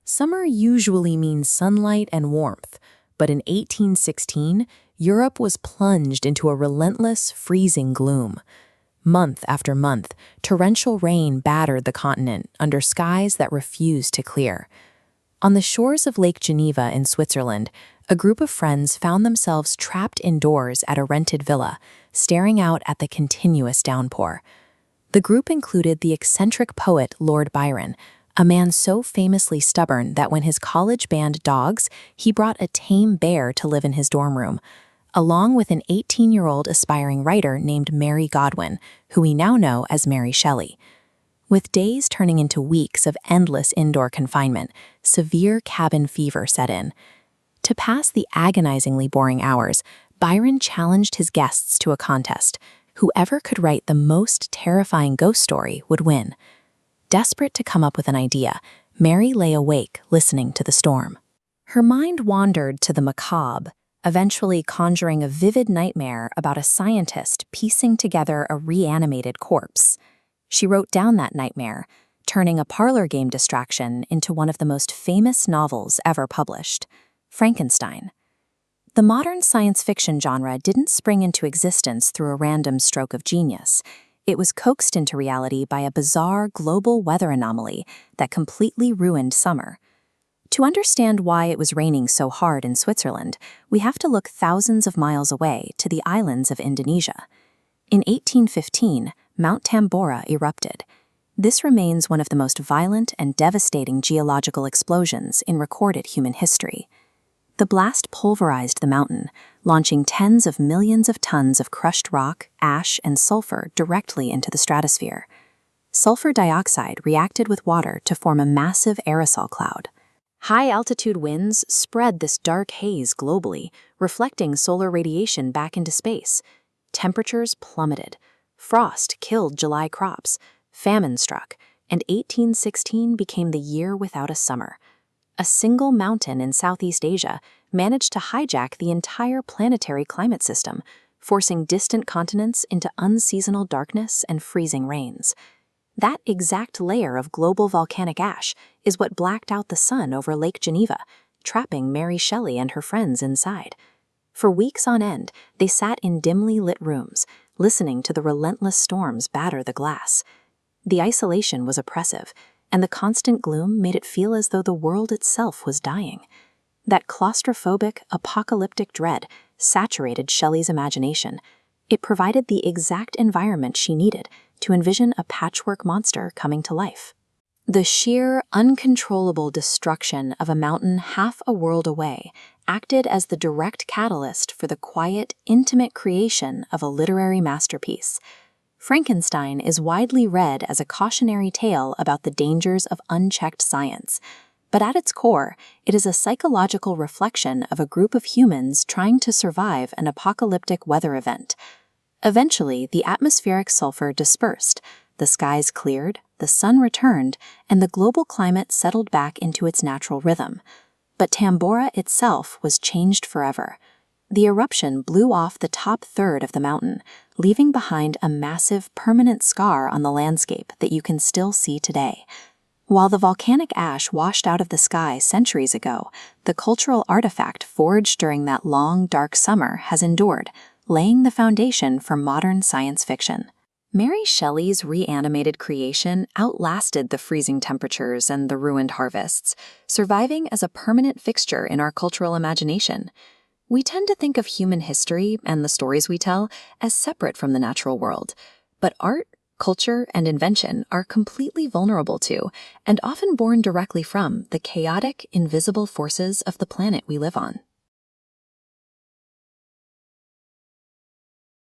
Summer usually means sunlight and warmth, but in 1816, Europe was plunged into a relentless, freezing gloom. Month after month, torrential rain battered the continent under skies that refused to clear. On the shores of Lake Geneva in Switzerland, a group of friends found themselves trapped indoors at a rented villa, staring out at the continuous downpour. The group included the eccentric poet Lord Byron, a man so famously stubborn that when his college banned dogs, he brought a tame bear to live in his dorm room, along with an 18-year-old aspiring writer named Mary Godwin, who we now know as Mary Shelley. With days turning into weeks of endless indoor confinement, severe cabin fever set in. To pass the agonizingly boring hours, Byron challenged his guests to a contest. Whoever could write the most terrifying ghost story would win. Desperate to come up with an idea, Mary lay awake listening to the storm. Her mind wandered to the macabre, eventually conjuring a vivid nightmare about a scientist piecing together a reanimated corpse. She wrote down that nightmare, turning a parlor game distraction into one of the most famous novels ever published, Frankenstein. The modern science fiction genre didn't spring into existence through a random stroke of genius. It was coaxed into reality by a bizarre global weather anomaly that completely ruined summer. To understand why it was raining so hard in Switzerland, we have to look thousands of miles away to the islands of Indonesia. In 1815, Mount Tambora erupted. This remains one of the most violent and devastating geological explosions in recorded human history. The blast pulverized the mountain, launching tens of millions of tons of crushed rock, ash, and sulfur directly into the stratosphere. Sulfur dioxide reacted with water to form a massive aerosol cloud. High-altitude winds spread this dark haze globally, reflecting solar radiation back into space. Temperatures plummeted. Frost killed July crops. Famine struck, and 1816 became the year without a summer. A single mountain in Southeast Asia managed to hijack the entire planetary climate system, forcing distant continents into unseasonal darkness and freezing rains. That exact layer of global volcanic ash is what blacked out the sun over Lake Geneva, trapping Mary Shelley and her friends inside. For weeks on end, they sat in dimly lit rooms, listening to the relentless storms batter the glass. The isolation was oppressive, and the constant gloom made it feel as though the world itself was dying. That claustrophobic, apocalyptic dread saturated Shelley's imagination. It provided the exact environment she needed to envision a patchwork monster coming to life. The sheer, uncontrollable destruction of a mountain half a world away acted as the direct catalyst for the quiet, intimate creation of a literary masterpiece. Frankenstein is widely read as a cautionary tale about the dangers of unchecked science, but at its core, it is a psychological reflection of a group of humans trying to survive an apocalyptic weather event. Eventually, the atmospheric sulfur dispersed, the skies cleared, the sun returned, and the global climate settled back into its natural rhythm. But Tambora itself was changed forever. The eruption blew off the top third of the mountain, leaving behind a massive permanent scar on the landscape that you can still see today. While the volcanic ash washed out of the sky centuries ago, the cultural artifact forged during that long, dark summer has endured, laying the foundation for modern science fiction. Mary Shelley's reanimated creation outlasted the freezing temperatures and the ruined harvests, surviving as a permanent fixture in our cultural imagination. We tend to think of human history and the stories we tell as separate from the natural world, but art, culture, and invention are completely vulnerable to, and often born directly from, the chaotic, invisible forces of the planet we live on.